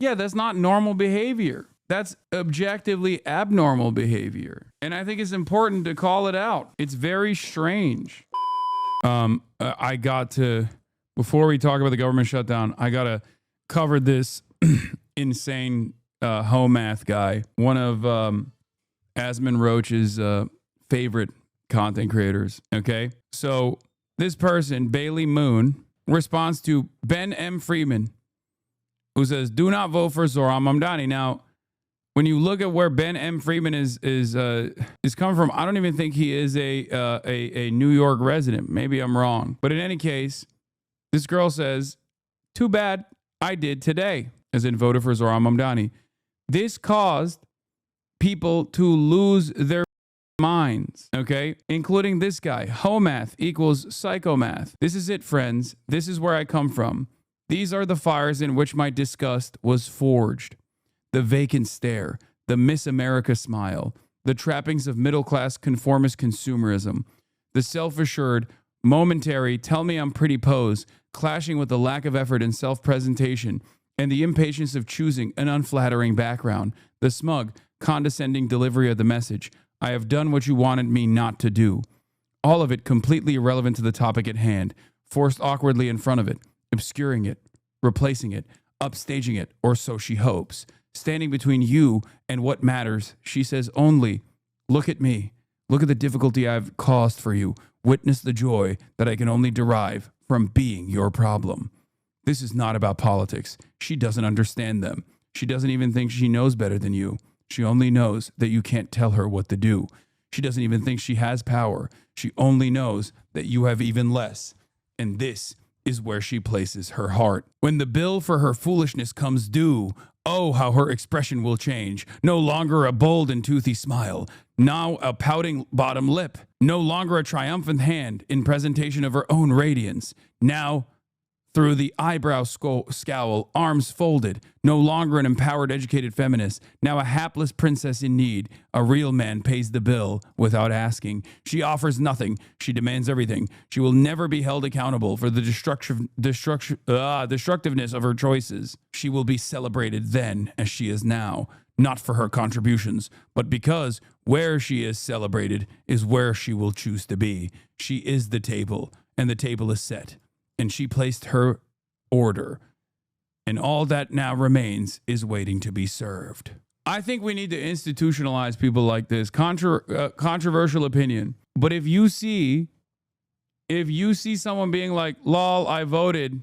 Yeah, that's not normal behavior. That's objectively abnormal behavior. And I think it's important to call it out. It's very strange. I got to, before we talk about the government shutdown, I got to cover this insane home math guy, one of Asmund Roach's favorite content creators. Okay. So this person, Bailey Moon, responds to Ben M. Freeman, who says, "Do not vote for Zohran Mamdani." Now, when you look at where Ben M. Freeman is coming from, I don't even think he is a New York resident. Maybe I'm wrong. But in any case, this girl says, "Too bad I did today," as in voted for Zohran Mamdani. This caused people to lose their minds, okay? Including this guy. Homath equals psychomath. This is it, friends. This is where I come from. These are the fires in which my disgust was forged. The vacant stare, the Miss America smile, the trappings of middle-class conformist consumerism, the self-assured, momentary, tell me I'm pretty pose, clashing with the lack of effort and self-presentation, and the impatience of choosing an unflattering background, the smug, condescending delivery of the message, I have done what you wanted me not to do. All of it completely irrelevant to the topic at hand, forced awkwardly in front of it, obscuring it, replacing it, upstaging it, or so she hopes. Standing between you and what matters, she says only, look at me. Look at the difficulty I've caused for you. Witness the joy that I can only derive from being your problem. This is not about politics. She doesn't understand them. She doesn't even think she knows better than you. She only knows that you can't tell her what to do. She doesn't even think she has power. She only knows that you have even less. And this is where she places her heart. When the bill for her foolishness comes due, oh, how her expression will change. No longer a bold and toothy smile. Now a pouting bottom lip. No longer a triumphant hand in presentation of her own radiance. Now, through the eyebrow scowl, arms folded, no longer an empowered, educated feminist, now a hapless princess in need. A real man pays the bill without asking. She offers nothing. She demands everything. She will never be held accountable for the destructiveness of her choices. She will be celebrated then as she is now, not for her contributions, but because where she is celebrated is where she will choose to be. She is the table, and the table is set. And she placed her order, and all that now remains is waiting to be served. I think we need to institutionalize people like this. Controversial opinion. But if you see someone being like, lol, I voted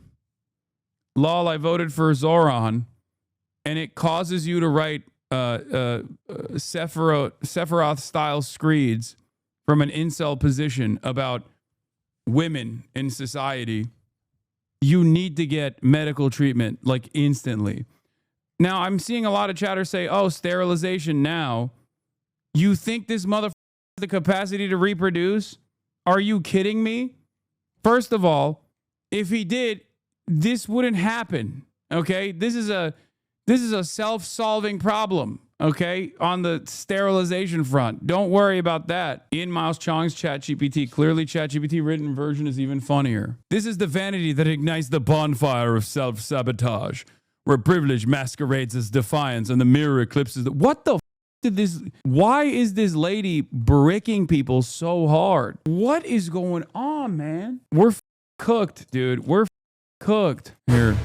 for Zohran, and it causes you to write Sephiroth-style screeds from an incel position about women in society, you need to get medical treatment like instantly. Now, I'm seeing a lot of chatter say, oh, sterilization now. You think this motherfucker has the capacity to reproduce? Are you kidding me? First of all, if he did, this wouldn't happen. Okay? This is a self-solving problem. Okay, on the sterilization front. Don't worry about that. Ian Miles Chong's ChatGPT. Clearly, ChatGPT written version is even funnier. This is the vanity that ignites the bonfire of self-sabotage, where privilege masquerades as defiance and the mirror eclipses the... What the f*** did this... Why is this lady bricking people so hard? What is going on, man? We're cooked, dude. We're cooked. Here.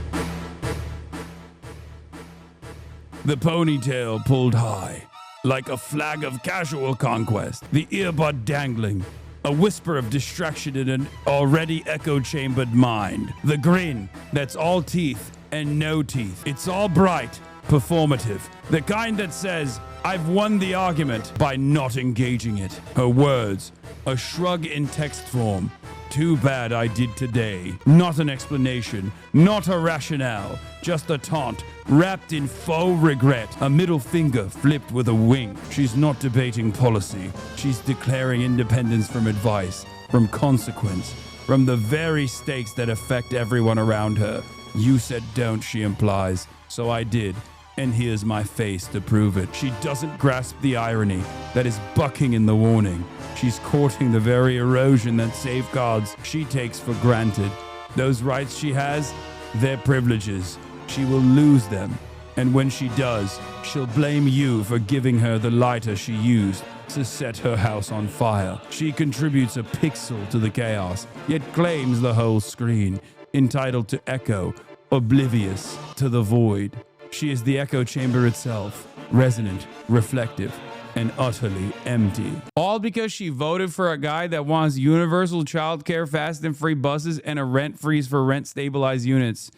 The ponytail pulled high, like a flag of casual conquest, the earbud dangling, a whisper of distraction in an already echo-chambered mind, the grin that's all teeth and no teeth. It's all bright, performative, the kind that says, I've won the argument by not engaging it. Her words, a shrug in text form. Too bad I did today. Not an explanation, not a rationale, just a taunt wrapped in faux regret, a middle finger flipped with a wink. She's not debating policy. She's declaring independence from advice, from consequence, from the very stakes that affect everyone around her. You said don't, she implies, so I did. And here's my face to prove it. She doesn't grasp the irony that is bucking in the warning. She's courting the very erosion that safeguards she takes for granted. Those rights she has, they're privileges. She will lose them And when she does, she'll blame you for giving her the lighter she used to set her house on fire. She contributes a pixel to the chaos, yet claims the whole screen, entitled to echo, oblivious to the void. She is the echo chamber itself, resonant, reflective, and utterly empty. All because she voted for a guy that wants universal childcare, fast and free buses, and a rent freeze for rent stabilized units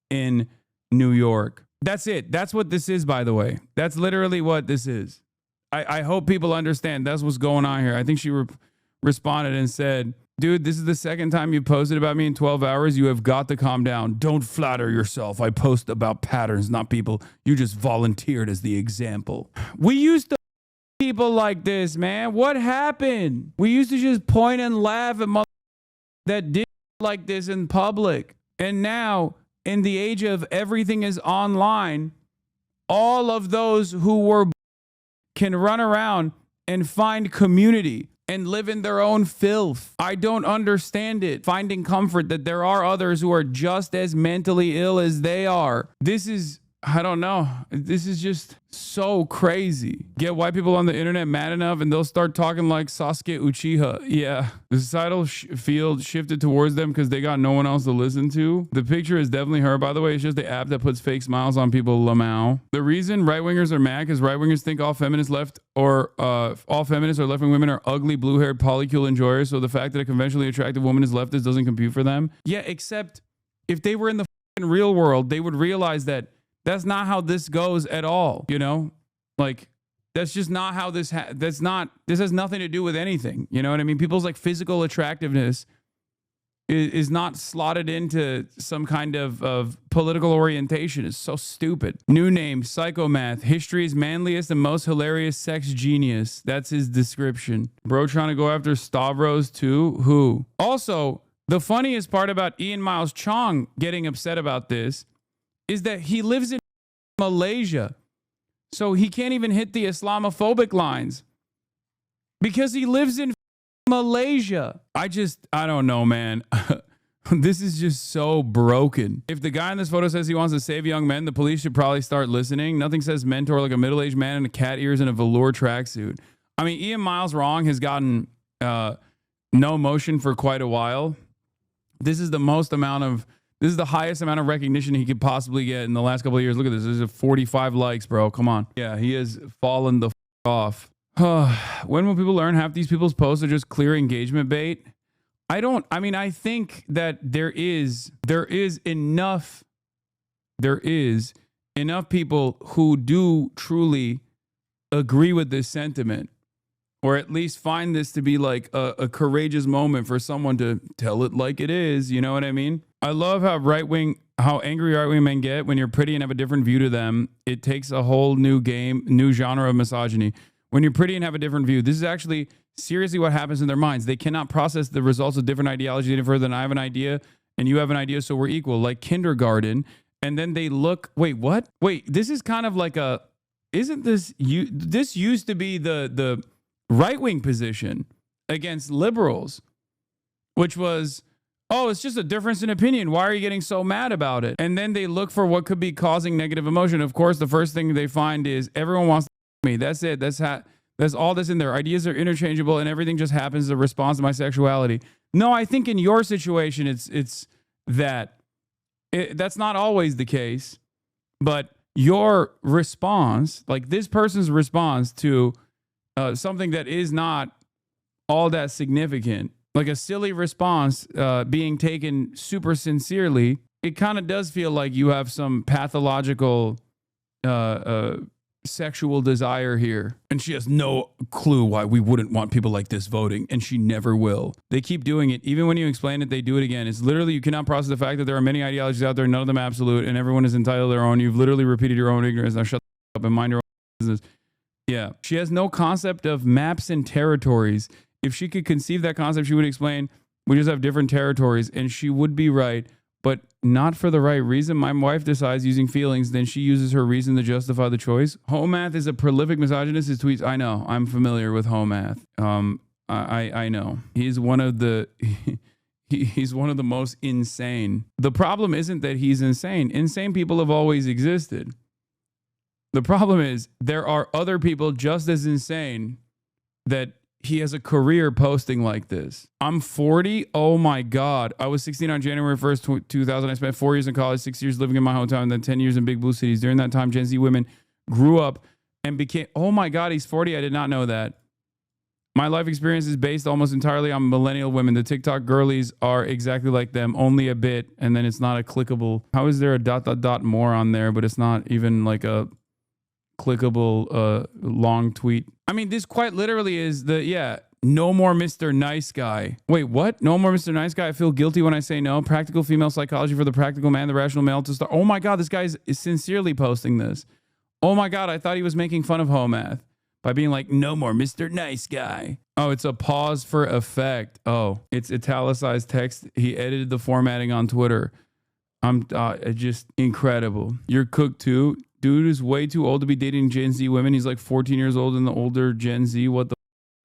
in New York. That's it. That's what this is, by the way. That's literally what this is. I hope people understand that's what's going on here. I think she responded and said, dude, this is the second time you posted about me in 12 hours. You have got to calm down. Don't flatter yourself. I post about patterns, not people. You just volunteered as the example. We used to people like this, man. What happened? We used to just point and laugh at that did like this in public. And now, in the age of everything is online, all of those who were can run around and find community and live in their own filth. I don't understand it. Finding comfort that there are others who are just as mentally ill as they are. This is, I don't know. This is just so crazy. Get white people on the internet mad enough and they'll start talking like Sasuke Uchiha. Yeah. The societal field shifted towards them because they got no one else to listen to. The picture is definitely her, by the way. It's just the app that puts fake smiles on people, Lamau. The reason right-wingers are mad is right-wingers think all feminists all feminists or left-wing women are ugly, blue-haired, polycule enjoyers. So the fact that a conventionally attractive woman is leftist doesn't compute for them. Yeah, except if they were in the real world, they would realize that that's not how this goes at all, you know? Like, that's just not how this this has nothing to do with anything, you know what I mean? People's like physical attractiveness is not slotted into some kind of political orientation. It's so stupid. New name, Psychomath. History's manliest and most hilarious sex genius. That's his description. Bro trying to go after Stavros too? Who? Also, the funniest part about Ian Miles Chong getting upset about this is that he lives in Malaysia. So he can't even hit the Islamophobic lines because he lives in Malaysia. I don't know, man. This is just so broken. If the guy in this photo says he wants to save young men, the police should probably start listening. Nothing says mentor like a middle-aged man in a cat ears and a velour tracksuit. I mean, Ian Miles Wrong has gotten no motion for quite a while. This is the highest amount of recognition he could possibly get in the last couple of years. Look at this. There's 45 likes, bro. Come on. Yeah, he has fallen the off. When will people learn half these people's posts are just clear engagement bait? I think that there is enough people who do truly agree with this sentiment, or at least find this to be like a courageous moment for someone to tell it like it is. You know what I mean? I love how angry right-wing men get when you're pretty and have a different view to them. It takes a whole new genre of misogyny. When you're pretty and have a different view, this is actually seriously what happens in their minds. They cannot process the results of different ideologies any further than I have an idea and you have an idea, so we're equal, like kindergarten. And then they look, wait, what? Wait, this is kind of like this used to be the right-wing position against liberals, which was, oh, it's just a difference in opinion. Why are you getting so mad about it? And then they look for what could be causing negative emotion. Of course, the first thing they find is everyone wants to me. That's it. That's all that's in there. Ideas are interchangeable and everything just happens as a response to my sexuality. No, I think in your situation, it's that's not always the case, but your response, like this person's response to something that is not all that significant, like a silly response being taken super sincerely, it kind of does feel like you have some pathological sexual desire here. And she has no clue why we wouldn't want people like this voting, and she never will. They keep doing it. Even when you explain it, they do it again. It's literally, you cannot process the fact that there are many ideologies out there, none of them absolute, and everyone is entitled to their own. You've literally repeated your own ignorance. Now shut up and mind your own business. Yeah. She has no concept of maps and territories. If she could conceive that concept, she would explain, we just have different territories, and she would be right, but not for the right reason. My wife decides using feelings, then she uses her reason to justify the choice. Homath is a prolific misogynist. His tweets, I know, I'm familiar with Homath. I know. He's one of the he's one of the most insane. The problem isn't that he's insane. Insane people have always existed. The problem is there are other people just as insane that he has a career posting like this. I'm 40. Oh my God. I was 16 on January 1st, 2000. I spent 4 years in college, 6 years living in my hometown, and then 10 years in big blue cities. During that time, Gen Z women grew up and became, oh my God, he's 40. I did not know that. My life experience is based almost entirely on millennial women. The TikTok girlies are exactly like them, only a bit, and then it's not a clickable. How is there a ... more on there, but it's not even like a clickable long tweet? I mean, this quite literally is no more Mr. Nice Guy. Wait, what? No more Mr. Nice Guy? I feel guilty when I say no. Practical female psychology for the practical man, the rational male to start. Oh my God, this guy is sincerely posting this. Oh my God, I thought he was making fun of home math by being like, no more Mr. Nice Guy. Oh, it's a pause for effect. Oh, it's italicized text. He edited the formatting on Twitter. I'm just incredible. You're cooked too. Dude is way too old to be dating Gen Z women. He's like 14 years old and the older Gen Z. What the?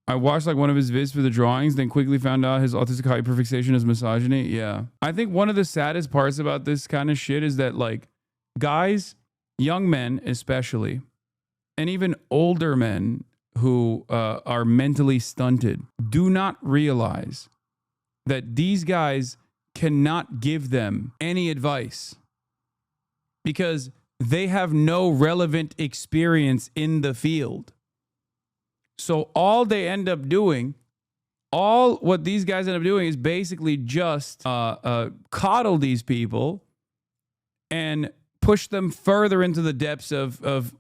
I watched like one of his vids for the drawings, then quickly found out his autistic hyperfixation is misogyny. Yeah. I think one of the saddest parts about this kind of shit is that like guys, young men especially, and even older men who are mentally stunted do not realize that these guys cannot give them any advice because they have no relevant experience in the field. So all they end up doing, all what these guys end up doing is basically just coddle these people and push them further into the depths of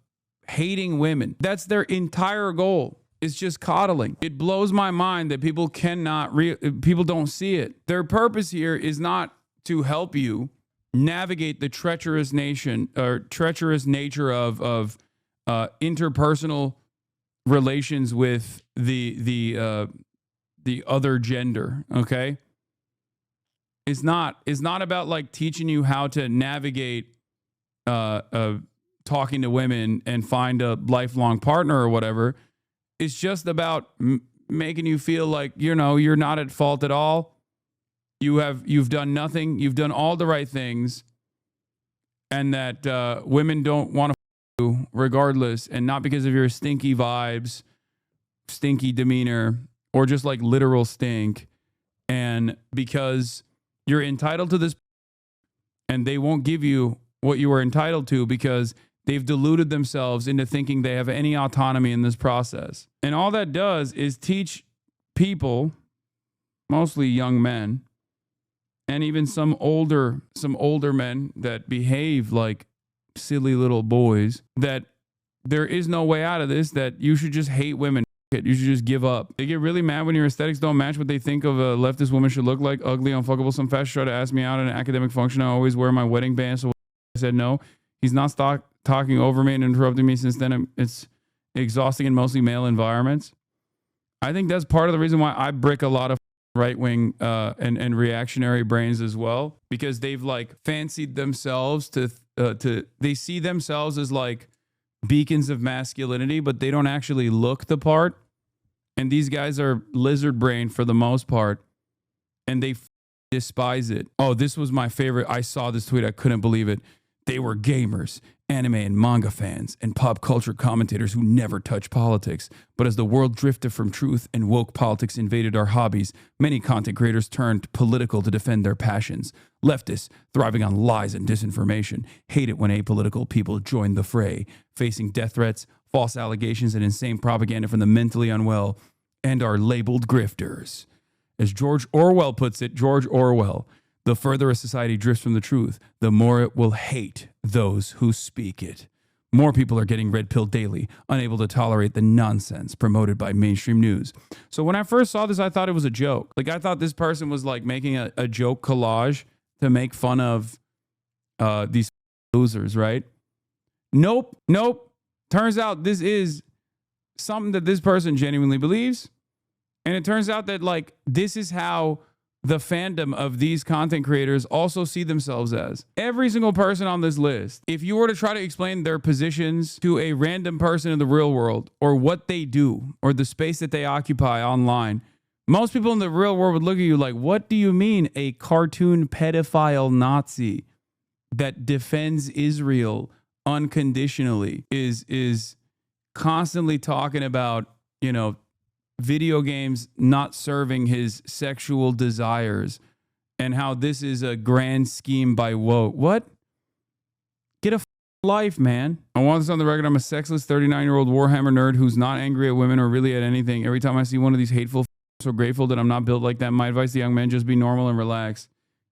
hating women. That's their entire goal. It's just coddling. It blows my mind that people people don't see it. Their purpose here is not to help you navigate the treacherous nature of interpersonal relations with the other gender. Okay, it's not about like teaching you how to navigate talking to women and find a lifelong partner or whatever. It's just about making you feel like, you know, you're not at fault at all. You've done nothing. You've done all the right things, and that women don't want to you regardless, and not because of your stinky vibes, stinky demeanor, or just like literal stink, and because you're entitled to this, and they won't give you what you are entitled to because they've deluded themselves into thinking they have any autonomy in this process. And all that does is teach people, mostly young men, and even some older men that behave like silly little boys, that there is no way out of this, that you should just hate women. You should just give up. They get really mad when your aesthetics don't match what they think of a leftist woman should look like. Ugly, unfuckable. Some fashion try to ask me out at an academic function. I always wear my wedding band, so I said no. He's not talking over me and interrupting me. Since then, it's exhausting in mostly male environments. I think that's part of the reason why I brick a lot of right-wing and reactionary brains as well, because they've like fancied themselves to they see themselves as like beacons of masculinity, but they don't actually look the part. And these guys are lizard brain for the most part, and they despise it. Oh, this was my favorite. I saw this tweet. I couldn't believe it. They were gamers, anime and manga fans, and pop culture commentators who never touch politics. But as the world drifted from truth and woke politics invaded our hobbies, many content creators turned political to defend their passions. Leftists, thriving on lies and disinformation, hate it when apolitical people join the fray, facing death threats, false allegations, and insane propaganda from the mentally unwell, and are labeled grifters. As George Orwell puts it, George Orwell, the further a society drifts from the truth, the more it will hate those who speak it. More people are getting red pill daily, unable to tolerate the nonsense promoted by mainstream news. So when I first saw this, I thought it was a joke. Like, I thought this person was like making a joke collage to make fun of these losers, right? Nope. Turns out this is something that this person genuinely believes. And it turns out that like this is how the fandom of these content creators also see themselves as. Every single person on this list, if you were to try to explain their positions to a random person in the real world, or what they do, or the space that they occupy online, most people in the real world would look at you like, what do you mean a cartoon pedophile Nazi that defends Israel unconditionally is constantly talking about, video games not serving his sexual desires and how this is a grand scheme by woke. What? Get a life, man. I want this on the record. I'm a sexless 39-year-old Warhammer nerd who's not angry at women or really at anything. Every time I see one of these hateful, so grateful that I'm not built like that. My advice to young men, just be normal and relax.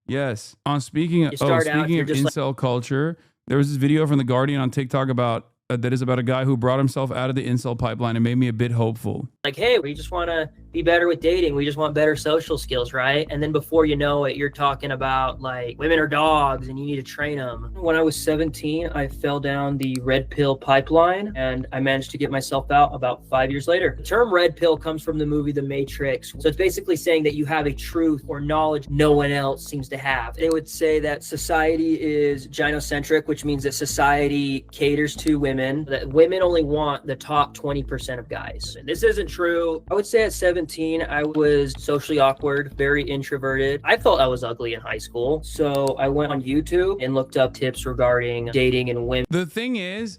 Yes. Speaking of incel culture, there was this video from The Guardian on TikTok about that is about a guy who brought himself out of the incel pipeline and made me a bit hopeful. Like, hey, we just want to be better with dating. We just want better social skills, right? And then before you know it, you're talking about like women are dogs and you need to train them. When I was 17, I fell down the red pill pipeline and I managed to get myself out about 5 years later. The term red pill comes from the movie The Matrix. So it's basically saying that you have a truth or knowledge no one else seems to have. They would say that society is gynocentric, which means that society caters to women, that women only want the top 20% of guys. And this isn't true. I would say at 17, I was socially awkward, very introverted. I felt I was ugly in high school. So I went on YouTube and looked up tips regarding dating and women. The thing is,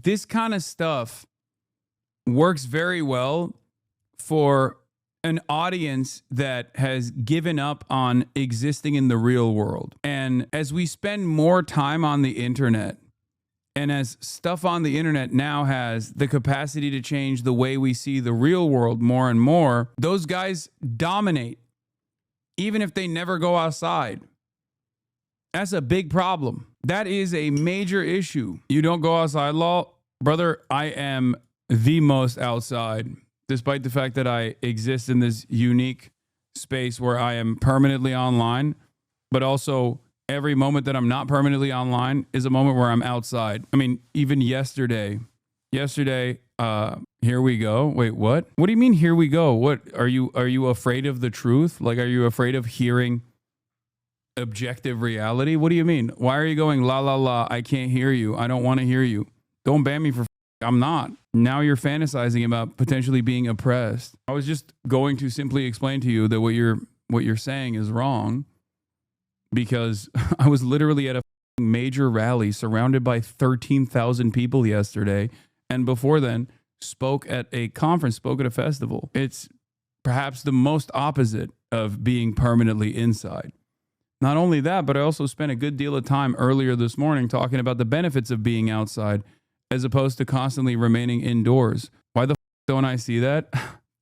this kind of stuff works very well for an audience that has given up on existing in the real world. And as we spend more time on the internet, and as stuff on the internet now has the capacity to change the way we see the real world more and more, those guys dominate, even if they never go outside. That's a big problem. That is a major issue. You don't go outside, lol. Brother, I am the most outside, despite the fact that I exist in this unique space where I am permanently online, but also every moment that I'm not permanently online is a moment where I'm outside. I mean, even yesterday, here we go. Wait, what? What do you mean, here we go? What, are you afraid of the truth? Like, are you afraid of hearing objective reality? What do you mean? Why are you going, la, la, la, I can't hear you. I don't want to hear you. Don't ban me for I'm not. Now you're fantasizing about potentially being oppressed. I was just going to simply explain to you that what you're saying is wrong. Because I was literally at a major rally surrounded by 13,000 people yesterday. And before then, spoke at a conference, spoke at a festival. It's perhaps the most opposite of being permanently inside. Not only that, but I also spent a good deal of time earlier this morning talking about the benefits of being outside as opposed to constantly remaining indoors. Why the don't I see that?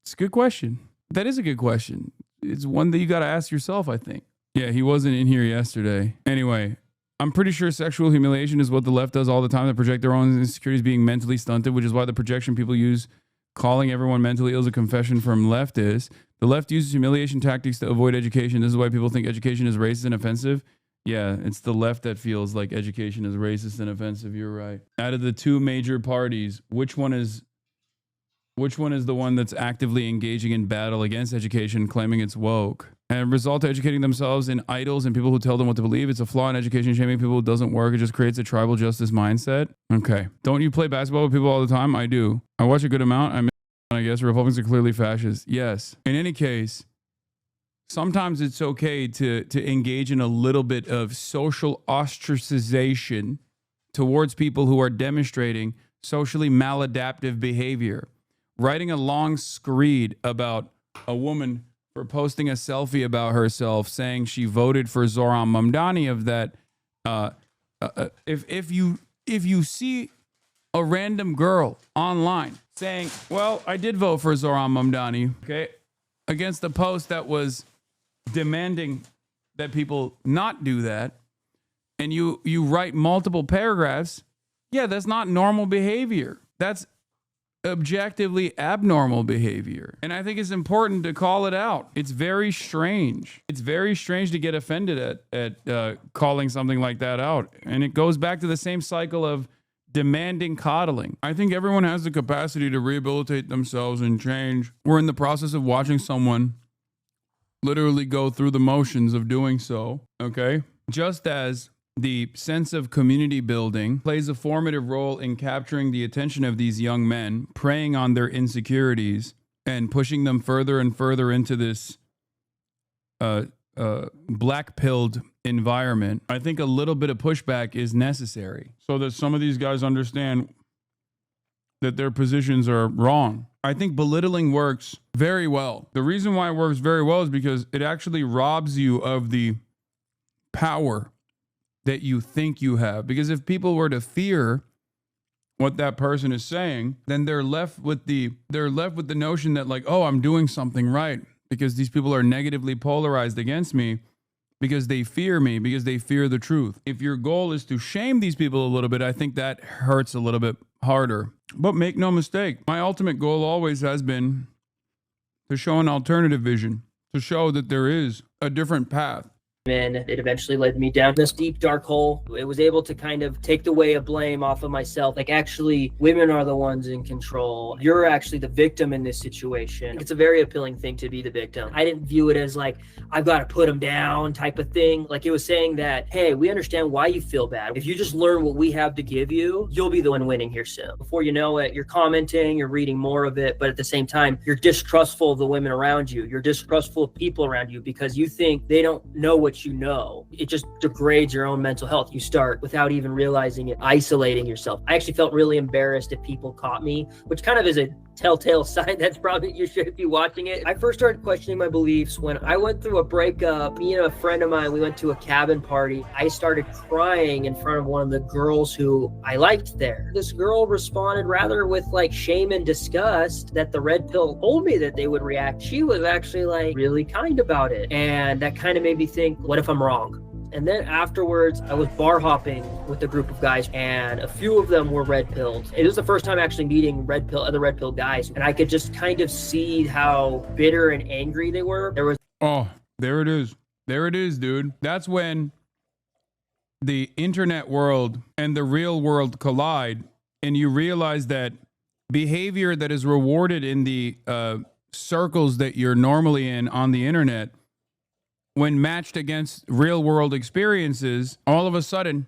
It's a good question. That is a good question. It's one that you got to ask yourself, I think. Yeah, he wasn't in here yesterday. Anyway, I'm pretty sure sexual humiliation is what the left does all the time. They project their own insecurities being mentally stunted, which is why the projection people use calling everyone mentally ill is a confession from leftists. The left uses humiliation tactics to avoid education. This is why people think education is racist and offensive. Yeah, it's the left that feels like education is racist and offensive. You're right. Out of the two major parties, which one is the one that's actively engaging in battle against education, claiming it's woke? And result to educating themselves in idols and people who tell them what to believe. It's a flaw in education. Shaming people doesn't work. It just creates a tribal justice mindset. Okay. Don't you play basketball with people all the time? I do. I watch a good amount. I guess Republicans are clearly fascist. Yes. In any case, sometimes it's okay to engage in a little bit of social ostracization towards people who are demonstrating socially maladaptive behavior. Writing a long screed about a woman for posting a selfie about herself saying she voted for Zoran Mamdani of that. If you see a random girl online saying, well, I did vote for Zoran Mamdani, okay, against a post that was demanding that people not do that, and you write multiple paragraphs, yeah, that's not normal behavior. That's objectively abnormal behavior. And I think it's important to call it out. It's very strange. It's very strange to get offended at calling something like that out. And it goes back to the same cycle of demanding coddling. I think everyone has the capacity to rehabilitate themselves and change. We're in the process of watching someone literally go through the motions of doing so, okay? Just as the sense of community building plays a formative role in capturing the attention of these young men, preying on their insecurities and pushing them further and further into this black-pilled environment, I think a little bit of pushback is necessary so that some of these guys understand that their positions are wrong. I think belittling works very well. The reason why it works very well is because it actually robs you of the power that you think you have. Because if people were to fear what that person is saying, then they're left with the notion that like, oh, I'm doing something right because these people are negatively polarized against me because they fear me, because they fear the truth. If your goal is to shame these people a little bit, I think that hurts a little bit harder. But make no mistake, my ultimate goal always has been to show an alternative vision, to show that there is a different path. And it eventually led me down this deep dark hole. It was able to kind of take the weight of blame off of myself. Like, actually, women are the ones in control. You're actually the victim in this situation. It's a very appealing thing to be the victim. I didn't view it as like, I've got to put them down type of thing. Like, it was saying that, hey, we understand why you feel bad. If you just learn what we have to give you, you'll be the one winning here soon. Before you know it, you're commenting, you're reading more of it, but at the same time, you're distrustful of the women around you. You're distrustful of people around you because you think they don't know what you know. It just degrades your own mental health. You start, without even realizing it, isolating yourself. I actually felt really embarrassed if people caught me, which kind of is a telltale sign that's probably you should be watching it. I first started questioning my beliefs when I went through a breakup. Me and a friend of mine, we went to a cabin party. I started crying in front of one of the girls who I liked there. This girl responded rather with like shame and disgust that the red pill told me that they would react. She was actually like really kind about it. And that kind of made me think, what if I'm wrong? And then afterwards, I was bar hopping with a group of guys, and a few of them were red pilled. It was the first time actually meeting other red pill guys, and I could just kind of see how bitter and angry they were. There it is. There it is, dude. That's when the internet world and the real world collide, and you realize that behavior that is rewarded in the circles that you're normally in on the internet, when matched against real world experiences, all of a sudden,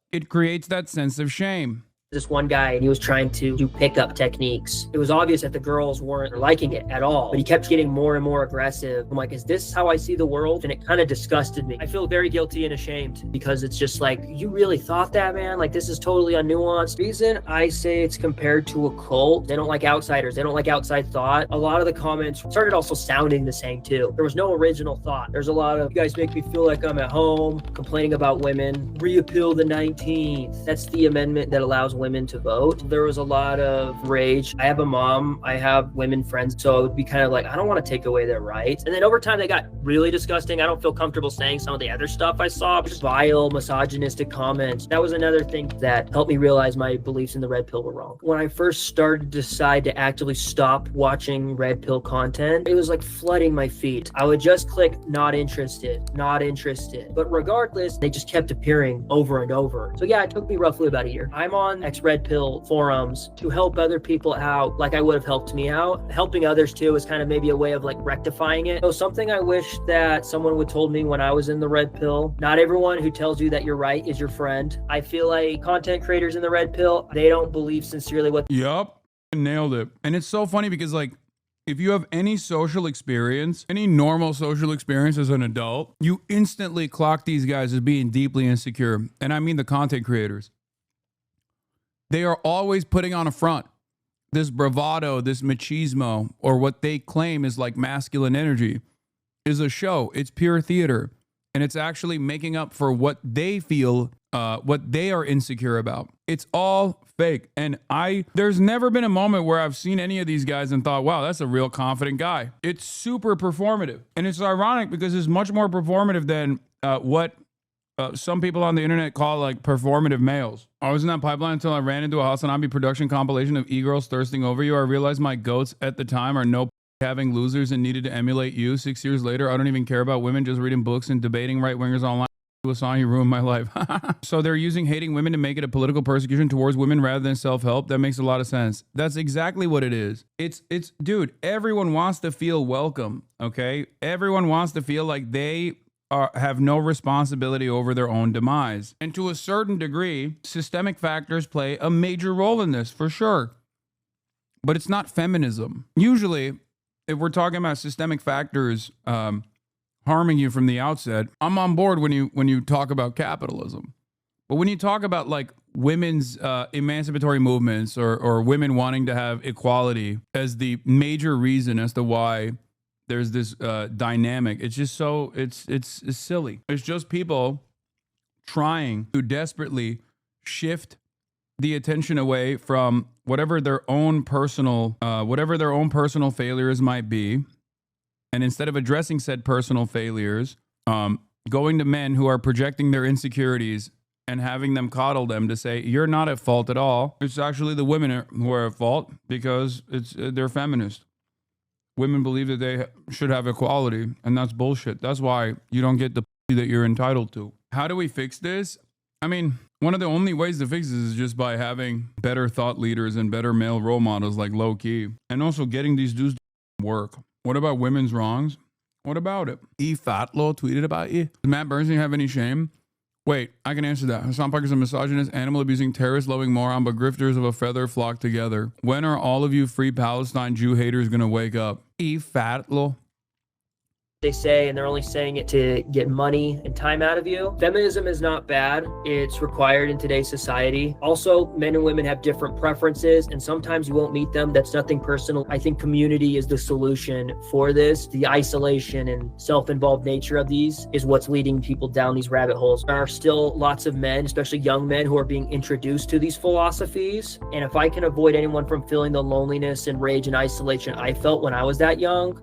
it creates that sense of shame. This one guy, and he was trying to do pickup techniques. It was obvious that the girls weren't liking it at all, but he kept getting more and more aggressive. I'm like, is this how I see the world? And it kind of disgusted me. I feel very guilty and ashamed because it's just like, you really thought that, man? Like, this is totally unnuanced. Reason I say it's compared to a cult, they don't like outsiders. They don't like outside thought. A lot of the comments started also sounding the same too. There was no original thought. There's a lot of, you guys make me feel like I'm at home, complaining about women, reappeal the 19th. That's the amendment that allows women to vote. There was a lot of rage. I have a mom, I have women friends, so it would be kind of like, I don't want to take away their rights. And then over time, they got really disgusting. I don't feel comfortable saying some of the other stuff I saw, just vile, misogynistic comments. That was another thing that helped me realize my beliefs in the red pill were wrong. When I first started to decide to actively stop watching red pill content, it was like flooding my feed. I would just click not interested, not interested. But regardless, they just kept appearing over and over. So yeah, it took me roughly about a year. I'm on ex-red pill forums to help other people out like I would have helped me out. Helping others too is kind of maybe a way of like rectifying it. So something I wish that someone would told me when I was in the red pill, not everyone who tells you that you're right is your friend. I feel like content creators in the red pill, they don't believe sincerely what. Yup, nailed it. And it's so funny because like, if you have any social experience, any normal social experience as an adult, you instantly clock these guys as being deeply insecure. And I mean the content creators. They are always putting on a front. This bravado, this machismo, or what they claim is like masculine energy is a show. It's pure theater. And it's actually making up for what they feel, what they are insecure about. It's all fake. And there's never been a moment where I've seen any of these guys and thought, wow, that's a real confident guy. It's super performative. And it's ironic because it's much more performative than what some people on the internet call like performative males. I was in that pipeline until I ran into a Hasanabi production compilation of e-girls thirsting over you. I realized my goats at the time are no having losers and needed to emulate you. 6 years later, I don't even care about women, just reading books and debating right-wingers online. A song, you ruined my life. So they're using hating women to make it a political persecution towards women rather than self-help. That makes a lot of sense. That's exactly what it is. It's dude, everyone wants to feel welcome, okay? Everyone wants to feel like they have no responsibility over their own demise. And to a certain degree, systemic factors play a major role in this, for sure. But it's not feminism. Usually, if we're talking about systemic factors harming you from the outset. I'm on board when you talk about capitalism. But when you talk about like women's emancipatory movements or women wanting to have equality as the major reason as to why there's this dynamic, it's just so it's silly. It's just people trying to desperately shift the attention away from whatever their own personal failures might be, and instead of addressing said personal failures, going to men who are projecting their insecurities and having them coddle them to say, you're not at fault at all. It's actually the women who are at fault because they're feminist. Women believe that they should have equality, and that's bullshit. That's why you don't get the that you're entitled to. How do we fix this? I mean, one of the only ways to fix this is just by having better thought leaders and better male role models like Low Key, and also getting these dudes to work. What about women's wrongs? What about it? Fatlo tweeted about you. Does Matt Bernstein have any shame? Wait, I can answer that. Hasan Piker is a misogynist, animal-abusing, terrorist-loving moron, but grifters of a feather flock together. When are all of you free Palestine Jew haters going to wake up? Fatlo. They say, and they're only saying it to get money and time out of you. Feminism is not bad. It's required in today's society. Also, men and women have different preferences, and sometimes you won't meet them. That's nothing personal. I think community is the solution for this. The isolation and self-involved nature of these is what's leading people down these rabbit holes. There are still lots of men, especially young men, who are being introduced to these philosophies. And if I can avoid anyone from feeling the loneliness and rage and isolation I felt when I was that young,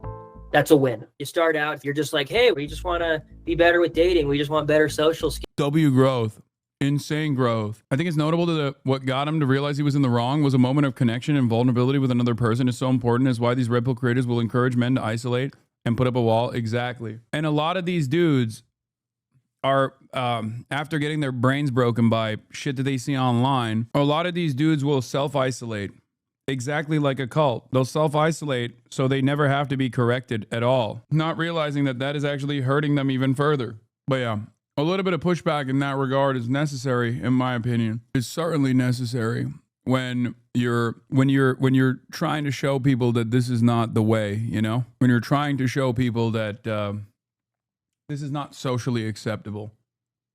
that's a win. You start out, you're just like, hey, we just want to be better with dating. We just want better social skills. W growth, insane growth. I think it's notable that what got him to realize he was in the wrong was a moment of connection and vulnerability with another person is so important, is why these Red Pill creators will encourage men to isolate and put up a wall. Exactly. And a lot of these dudes are, after getting their brains broken by shit that they see online, a lot of these dudes will self-isolate. Exactly like a cult. They'll self-isolate so they never have to be corrected at all, not realizing that that is actually hurting them even further. But yeah, a little bit of pushback in that regard is necessary, in my opinion. It's certainly necessary when you're trying to show people that this is not the way, you know? When you're trying to show people that this is not socially acceptable.